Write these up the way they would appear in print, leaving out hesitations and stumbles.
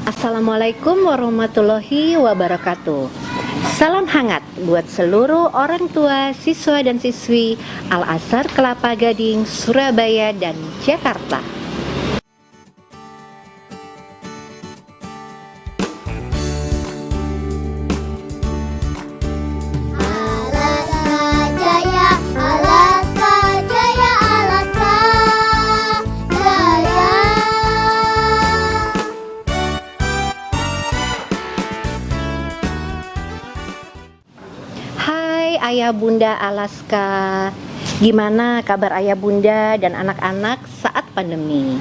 Assalamualaikum warahmatullahi wabarakatuh. Salam hangat buat seluruh orang tua, siswa dan siswi Al-Azhar Kelapa Gading, Surabaya dan Jakarta. Hai Ayah Bunda Alaska, gimana kabar Ayah Bunda dan anak-anak saat pandemi?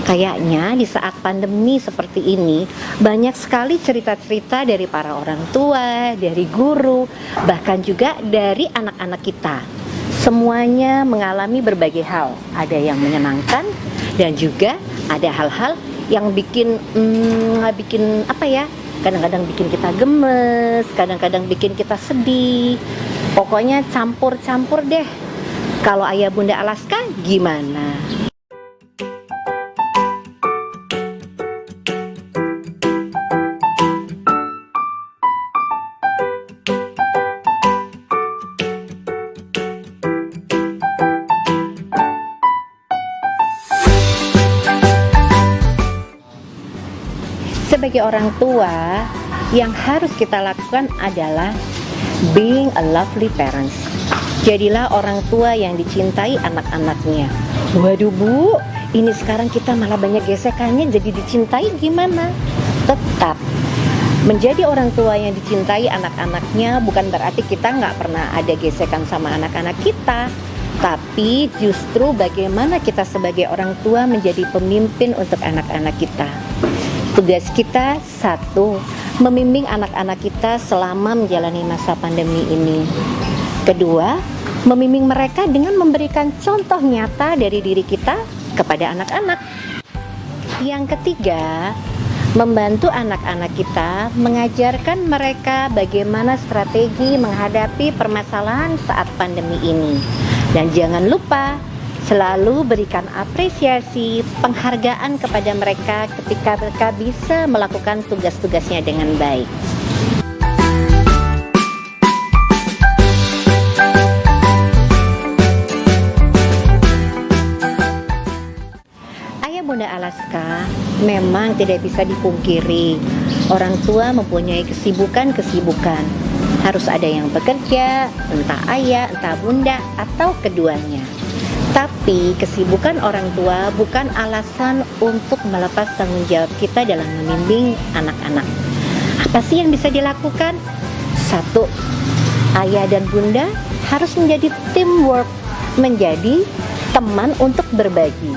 Kayaknya di saat pandemi seperti ini banyak sekali cerita-cerita dari para orang tua, dari guru, bahkan juga dari anak-anak kita. Semuanya mengalami berbagai hal, ada yang menyenangkan dan juga ada hal-hal yang bikin kadang-kadang bikin kita gemes, kadang-kadang bikin kita sedih. Pokoknya campur-campur deh. Kalau Ayah Bunda Alaska gimana? Sebagai orang tua, yang harus kita lakukan adalah being a lovely parents. Jadilah orang tua yang dicintai anak-anaknya. Waduh Bu, ini sekarang kita malah banyak gesekannya, jadi dicintai gimana? Tetap menjadi orang tua yang dicintai anak-anaknya bukan berarti kita nggak pernah ada gesekan sama anak-anak kita. Tapi justru bagaimana kita sebagai orang tua menjadi pemimpin untuk anak-anak kita. Tugas kita satu, membimbing anak-anak kita selama menjalani masa pandemi ini. Kedua, membimbing mereka dengan memberikan contoh nyata dari diri kita kepada anak-anak. Yang ketiga, membantu anak-anak kita, mengajarkan mereka bagaimana strategi menghadapi permasalahan saat pandemi ini. Dan jangan lupa selalu berikan apresiasi, penghargaan kepada mereka ketika mereka bisa melakukan tugas-tugasnya dengan baik. Ayah Bunda Alaska, memang tidak bisa dipungkiri, orang tua mempunyai kesibukan-kesibukan. Harus ada yang bekerja, entah ayah, entah bunda, atau keduanya. Tapi kesibukan orang tua bukan alasan untuk melepas tanggung jawab kita dalam membimbing anak-anak. Apa sih yang bisa dilakukan? Satu, ayah dan bunda harus menjadi teamwork, menjadi teman untuk berbagi.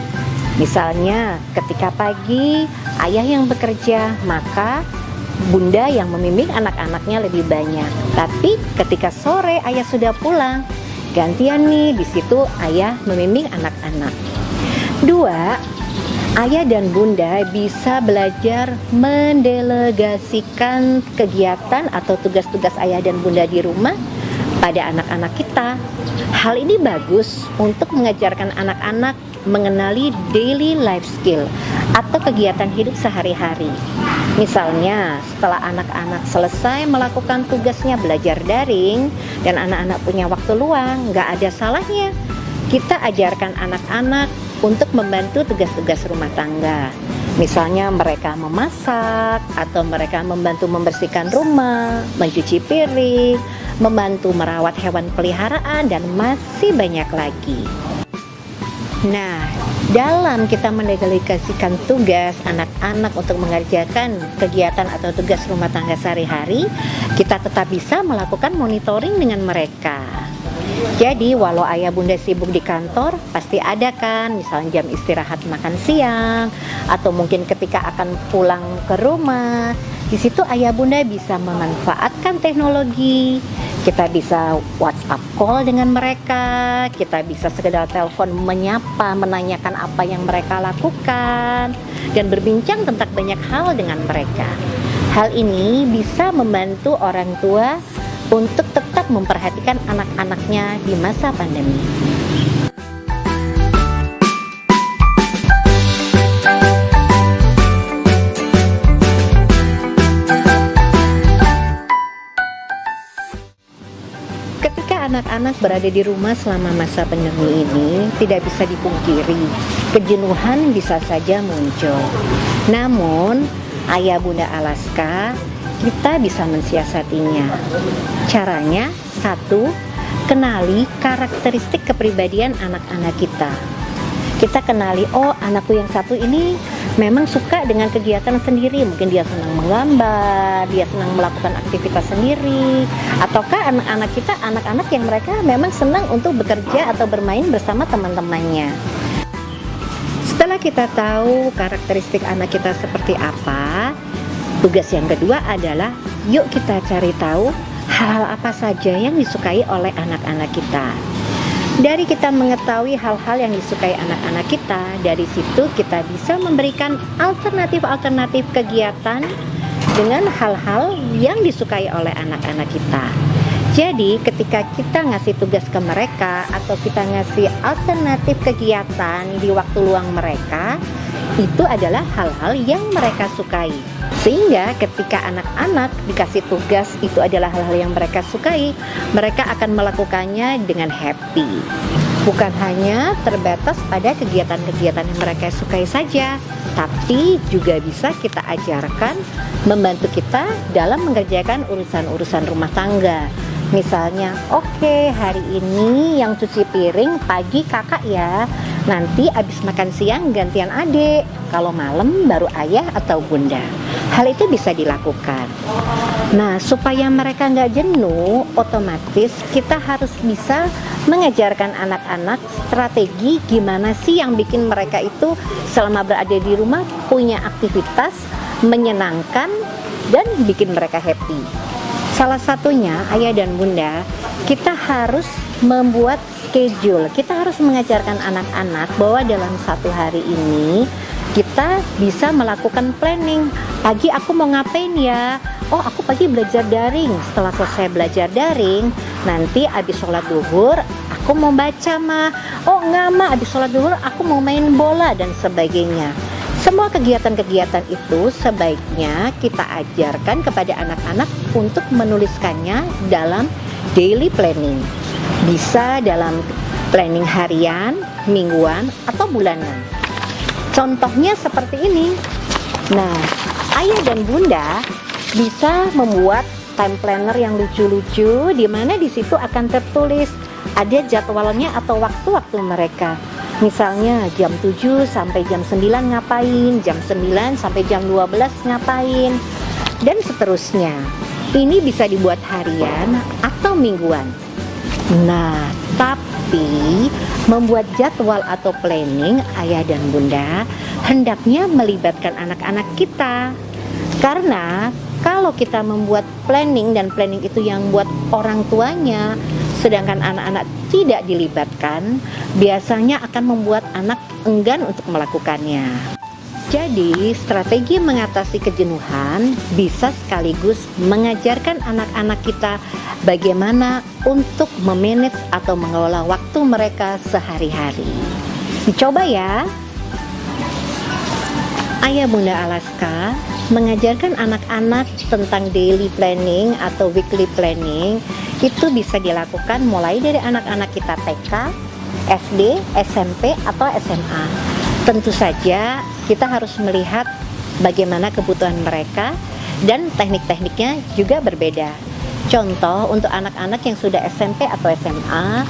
Misalnya ketika pagi ayah yang bekerja, maka bunda yang membimbing anak-anaknya lebih banyak. Tapi ketika sore ayah sudah pulang, gantian nih, di situ ayah membimbing anak-anak. Dua, ayah dan bunda bisa belajar mendelegasikan kegiatan atau tugas-tugas ayah dan bunda di rumah pada anak-anak kita. Hal ini bagus untuk mengajarkan anak-anak mengenali daily life skill atau kegiatan hidup sehari-hari. Misalnya, setelah anak-anak selesai melakukan tugasnya belajar daring dan anak-anak punya waktu luang, nggak ada salahnya kita ajarkan anak-anak untuk membantu tugas-tugas rumah tangga. Misalnya mereka memasak, atau mereka membantu membersihkan rumah, mencuci piring, membantu merawat hewan peliharaan, dan masih banyak lagi. Nah, dalam kita mendelegasikan tugas anak-anak untuk mengerjakan kegiatan atau tugas rumah tangga sehari-hari, kita tetap bisa melakukan monitoring dengan mereka. Jadi walau ayah bunda sibuk di kantor, pasti ada kan misalnya jam istirahat makan siang, atau mungkin ketika akan pulang ke rumah. Di situ ayah bunda bisa memanfaatkan teknologi. Kita bisa WhatsApp call dengan mereka, kita bisa sekedar telepon menyapa, menanyakan apa yang mereka lakukan, dan berbincang tentang banyak hal dengan mereka. Hal ini bisa membantu orang tua untuk tetap memperhatikan anak-anaknya di masa pandemi. anak-anak berada di rumah selama masa pandemi ini, tidak bisa dipungkiri, kejenuhan bisa saja muncul. Namun, Ayah Bunda Alaska, kita bisa mensiasatinya. Caranya, satu, kenali karakteristik kepribadian anak-anak kita. Kita kenali, oh anakku yang satu ini memang suka dengan kegiatan sendiri, mungkin dia senang menggambar, dia senang melakukan aktivitas sendiri, ataukah anak-anak kita anak-anak yang mereka memang senang untuk bekerja atau bermain bersama teman-temannya. Setelah kita tahu karakteristik anak kita seperti apa, tugas yang kedua adalah yuk kita cari tahu hal-hal apa saja yang disukai oleh anak-anak kita. Dari kita mengetahui hal-hal yang disukai anak-anak kita, dari situ kita bisa memberikan alternatif-alternatif kegiatan dengan hal-hal yang disukai oleh anak-anak kita. Jadi ketika kita ngasih tugas ke mereka atau kita ngasih alternatif kegiatan di waktu luang mereka, itu adalah hal-hal yang mereka sukai. Sehingga ketika anak-anak dikasih tugas itu adalah hal-hal yang mereka sukai, mereka akan melakukannya dengan happy. Bukan hanya terbatas pada kegiatan-kegiatan yang mereka sukai saja, tapi juga bisa kita ajarkan membantu kita dalam mengerjakan urusan-urusan rumah tangga. Misalnya, oke, hari ini yang cuci piring pagi kakak ya, nanti abis makan siang gantian adik, kalau malam baru ayah atau bunda. Hal itu bisa dilakukan. Nah, supaya mereka nggak jenuh, otomatis kita harus bisa mengajarkan anak-anak strategi gimana sih yang bikin mereka itu selama berada di rumah punya aktivitas menyenangkan dan bikin mereka happy. Salah satunya, ayah dan bunda, kita harus membuat schedule. Kita harus mengajarkan anak-anak bahwa dalam satu hari ini kita bisa melakukan planning. Pagi aku mau ngapain ya? Oh, aku pagi belajar daring. Setelah selesai belajar daring, nanti abis sholat duhur aku mau baca mah. Oh enggak mah, abis sholat duhur aku mau main bola dan sebagainya. Semua kegiatan-kegiatan itu sebaiknya kita ajarkan kepada anak-anak untuk menuliskannya dalam daily planning. Bisa dalam planning harian, mingguan, atau bulanan. Contohnya seperti ini. Nah, ayah dan bunda bisa membuat time planner yang lucu-lucu, di mana di situ akan tertulis ada jadwalnya atau waktu-waktu mereka. Misalnya jam 7 sampai jam 9 ngapain, jam 9 sampai jam 12 ngapain, dan seterusnya. Ini bisa dibuat harian atau mingguan. Nah, tapi membuat jadwal atau planning ayah dan bunda hendaknya melibatkan anak-anak kita. Karena kalau kita membuat planning dan planning itu yang buat orang tuanya, sedangkan anak-anak tidak dilibatkan, biasanya akan membuat anak enggan untuk melakukannya. Jadi, strategi mengatasi kejenuhan bisa sekaligus mengajarkan anak-anak kita bagaimana untuk memanage atau mengelola waktu mereka sehari-hari. Dicoba ya. Ayah Bunda Alaska mengajarkan anak-anak tentang daily planning atau weekly planning itu bisa dilakukan mulai dari anak-anak kita TK, SD, SMP, atau SMA. Tentu saja kita harus melihat bagaimana kebutuhan mereka dan teknik-tekniknya juga berbeda. Contoh, untuk anak-anak yang sudah SMP atau SMA,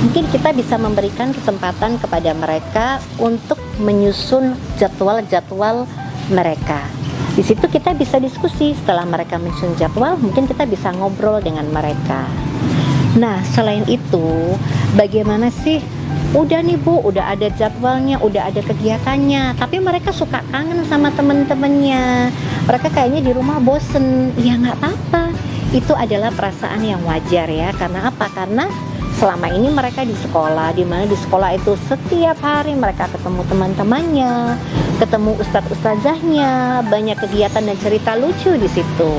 mungkin kita bisa memberikan kesempatan kepada mereka untuk menyusun jadwal-jadwal mereka. Di situ kita bisa diskusi. Setelah mereka menyusun jadwal, mungkin kita bisa ngobrol dengan mereka. Nah, selain itu, bagaimana sih? Udah nih Bu, udah ada jadwalnya, udah ada kegiatannya, tapi mereka suka kangen sama teman-temannya. Mereka kayaknya di rumah bosen. Ya nggak apa-apa. Itu adalah perasaan yang wajar ya. Karena apa? Karena selama ini mereka di sekolah, di mana di sekolah itu setiap hari mereka ketemu teman-temannya, ketemu ustadz-ustazahnya, banyak kegiatan dan cerita lucu di situ.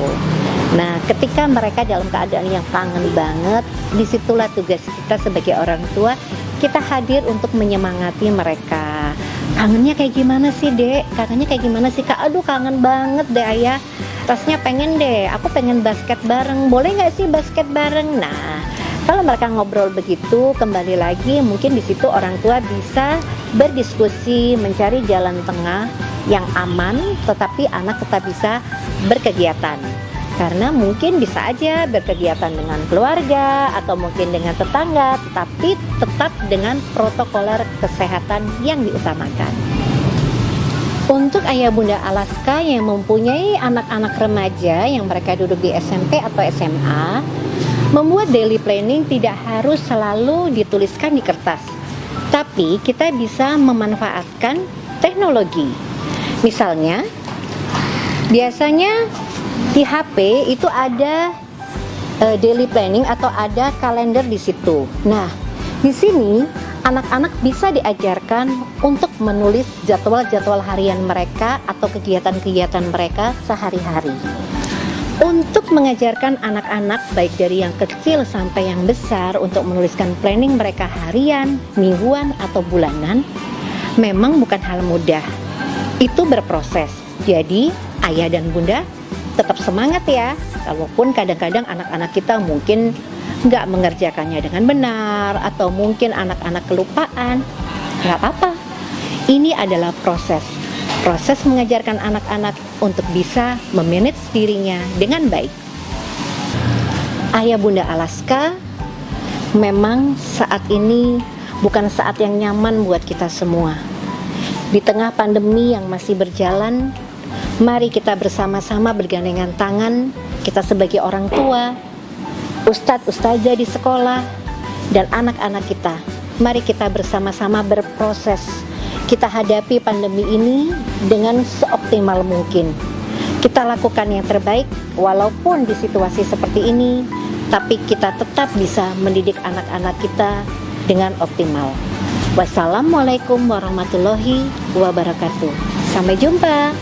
Nah, ketika mereka dalam keadaan yang kangen banget, disitulah tugas kita sebagai orang tua, kita hadir untuk menyemangati mereka. Kangennya kayak gimana sih dek? Kangennya kayak gimana sih kak? Aduh kangen banget deh ayah. Rasanya pengen deh, aku pengen basket bareng. Boleh nggak sih basket bareng? Nah, Kalau mereka ngobrol begitu, kembali lagi mungkin di situ orang tua bisa berdiskusi, mencari jalan tengah yang aman, tetapi anak tetap bisa berkegiatan. Karena mungkin bisa aja berkegiatan dengan keluarga atau mungkin dengan tetangga, tetapi tetap dengan protokoler kesehatan yang diutamakan. Untuk ayah bunda Alaska yang mempunyai anak-anak remaja yang mereka duduk di SMP atau SMA, membuat daily planning tidak harus selalu dituliskan di kertas, tapi kita bisa memanfaatkan teknologi. Misalnya, biasanya di HP itu ada daily planning atau ada kalender di situ. Nah, di sini anak-anak bisa diajarkan untuk menulis jadwal-jadwal harian mereka atau kegiatan-kegiatan mereka sehari-hari. Untuk mengajarkan anak-anak baik dari yang kecil sampai yang besar untuk menuliskan planning mereka harian, mingguan, atau bulanan, memang bukan hal mudah. Itu berproses. Jadi ayah dan bunda tetap semangat ya. Walaupun kadang-kadang anak-anak kita mungkin nggak mengerjakannya dengan benar, atau mungkin anak-anak kelupaan, nggak apa-apa. Ini adalah proses mengajarkan anak-anak untuk bisa memanage dirinya dengan baik. Ayah bunda Alaska, memang saat ini bukan saat yang nyaman buat kita semua. Di tengah pandemi yang masih berjalan, mari kita bersama-sama bergandengan tangan, kita sebagai orang tua, ustadz, ustazah di sekolah, dan anak-anak kita. Mari kita bersama-sama berproses. Kita hadapi pandemi ini dengan seoptimal mungkin. Kita lakukan yang terbaik walaupun di situasi seperti ini, tapi kita tetap bisa mendidik anak-anak kita dengan optimal. Wassalamualaikum warahmatullahi wabarakatuh. Sampai jumpa.